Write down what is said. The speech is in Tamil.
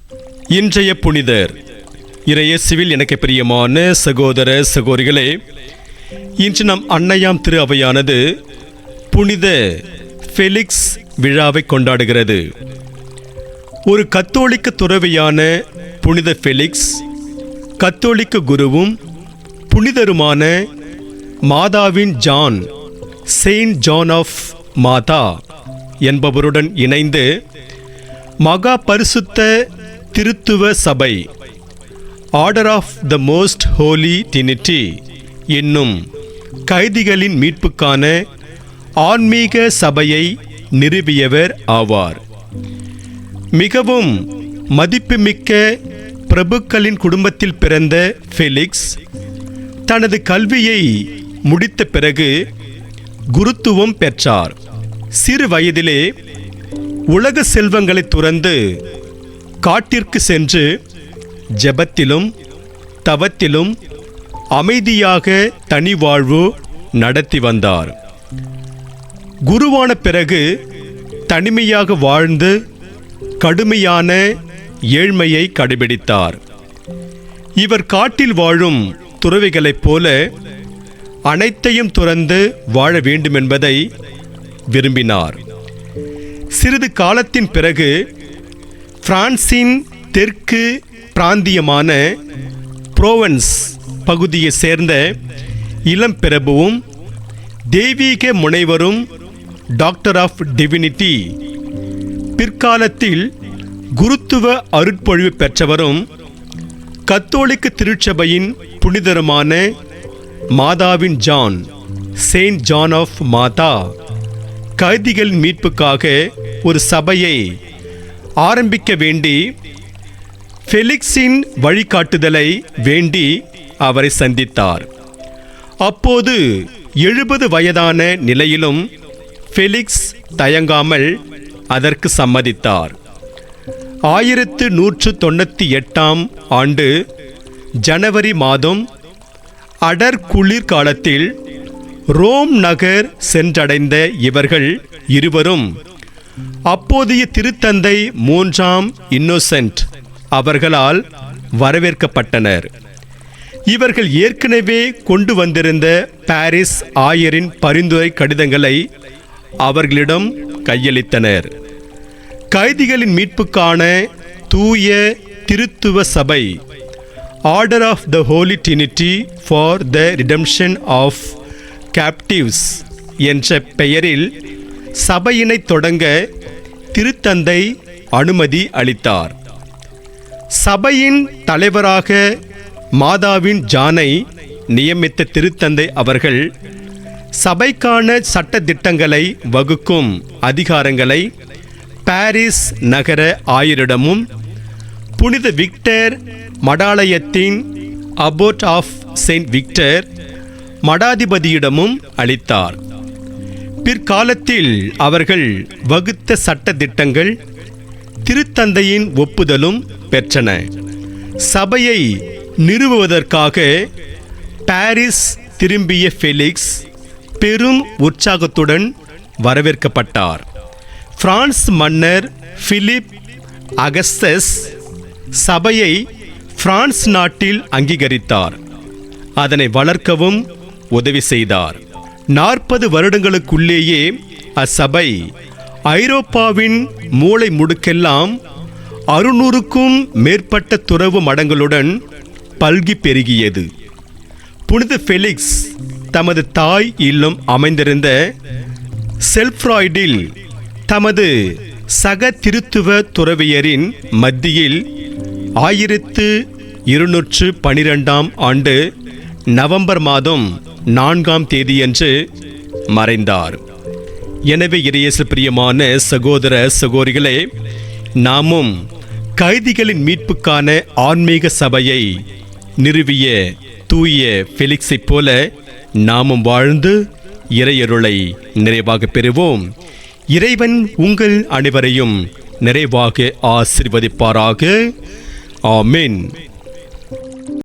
இன்றைய புனிதர். இறையேசுவில் எனக்கு பிரியமான சகோதர சகோதரிகளே, இன்று நம் அன்னையாம் திரு அவையானது புனித ஃபெலிக்ஸ் விழாவை கொண்டாடுகிறது. ஒரு கத்தோலிக்க துறவியான புனித ஃபெலிக்ஸ் கத்தோலிக்க குருவும் புனிதருமான மாதாவின் ஜான், செயின்ட் ஜான் ஆஃப் மாதா என்பவருடன் இணைந்து மகா பரிசுத்த திருத்துவ சபை, Order of the Most Holy Trinity என்னும் கைதிகளின் மீட்புக்கான ஆன்மீக சபையை நிறுவியவர் ஆவார். மிகவும் மதிப்புமிக்க பிரபுக்களின் குடும்பத்தில் பிறந்த ஃபெலிக்ஸ் தனது கல்வியை முடித்த பிறகு குருத்துவம் பெற்றார். சிறு வயதிலே உலக செல்வங்களை துறந்து காட்டிற்கு சென்று ஜெபத்திலும் தவத்திலும் அமைதியாக தனி வாழ்வு நடத்தி வந்தார். குருவான பிறகு தனிமையாக வாழ்ந்து கடுமையான ஏழ்மையை கடைபிடித்தார். இவர் காட்டில் வாழும் துறவிகளைப் போல அனைத்தையும் துறந்து வாழ வேண்டுமென்பதை விரும்பினார். சிறிது காலத்தின் பிறகு பிரான்சின் தெற்கு பிராந்தியமான புரோவன்ஸ் பகுதியை சேர்ந்த இளம் பிரபுவும் தெய்வீக முனைவரும் டாக்டர் ஆஃப் டிவினிட்டி, பிற்காலத்தில் குருத்துவ அருட்பொழிவு பெற்றவரும் கத்தோலிக்க திருச்சபையின் புனிதருமான மாதாவின் ஜான், செயின்ட் ஜான் ஆஃப் மாதா கைதிகள் மீட்புக்காக ஒரு சபையை ஆரம்பிக்க வேண்டி ஃபெலிக்ஸின் வழிகாட்டுதலை வேண்டி அவரை சந்தித்தார். அப்போது 70 வயதான நிலையிலும் ஃபெலிக்ஸ் தயங்காமல் அதற்கு சம்மதித்தார். 1198 ஆண்டு ஜனவரி மாதம் அடர் குளிர் காலத்தில் ரோம் நகர் சென்றடைந்த இவர்கள் இருவரும் அப்போதைய திருத்தந்தை 3ஆம் இன்னோசென்ட் அவர்களால் வரவேற்கப்பட்டனர். இவர்கள் ஏற்கனவே கொண்டு வந்திருந்த பாரிஸ் ஆயரின் பரிந்துரை கடிதங்களை அவர்களிடம் கையளித்தனர். கைதிகளின் மீட்புக்கான தூய திருத்துவ சபை, Order of the Holy Trinity for the Redemption of Captives என்ற பெயரில் சபையினை தொடங்க திருத்தந்தை அனுமதி அளித்தார். சபையின் தலைவராக மாதாவின் ஜானை நியமித்த திருத்தந்தை அவர்கள் சபைக்கான சட்ட திட்டங்களை வகுக்கும் அதிகாரங்களை பாரிஸ் நகர ஆயரிடமும் புனித விக்டர் மடாலயத்தின் அபோட் ஆஃப் செயின்ட் விக்டர் மடாதிபதியிடமும் அளித்தார். பிற்காலத்தில் அவர்கள் வகுத்த சட்ட திட்டங்கள் திருத்தந்தையின் ஒப்புதலும் பெற்றன. சபையை நிறுவுவதற்காக பாரிஸ் திரும்பிய ஃபெலிக்ஸ் பெரும் உற்சாகத்துடன் வரவேற்கப்பட்டார். பிரான்ஸ் மன்னர் பிலிப் அகஸ்டஸ் சபையை பிரான்ஸ் நாட்டில் அங்கீகரித்தார். அதனை வளர்க்கவும் உதவி செய்தார். 40 வருடங்களுக்குள்ளேயே அச்சபை ஐரோப்பாவின் மூலை முடுக்கெல்லாம் 600க்கும் மேற்பட்ட துறவு மடங்களுடன் பல்கி பெருகியது. புனித ஃபெலிக்ஸ் தமது தாய் இல்லம் அமைந்திருந்த செல்ஃப்ராய்டில் தமது சக திருத்துவ துறவியரின் மத்தியில் 1212 ஆண்டு நவம்பர் மாதம் 4ஆம் தேதியன்று மறைந்தார். எனவே இறையேசு பிரியமான சகோதர சகோதரிகளே, நாமும் கைதிகளின் மீட்புக்கான ஆன்மீக சபையை நிறுவிய தூய ஃபெலிக்ஸைப் போல நாமும் வாழ்ந்து இறையருளை நிறைவாக பெறுவோம். இறைவன் உங்கள் அனைவரையும் நிறைவாக ஆசீர்வதிப்பாராக. ஆமென்.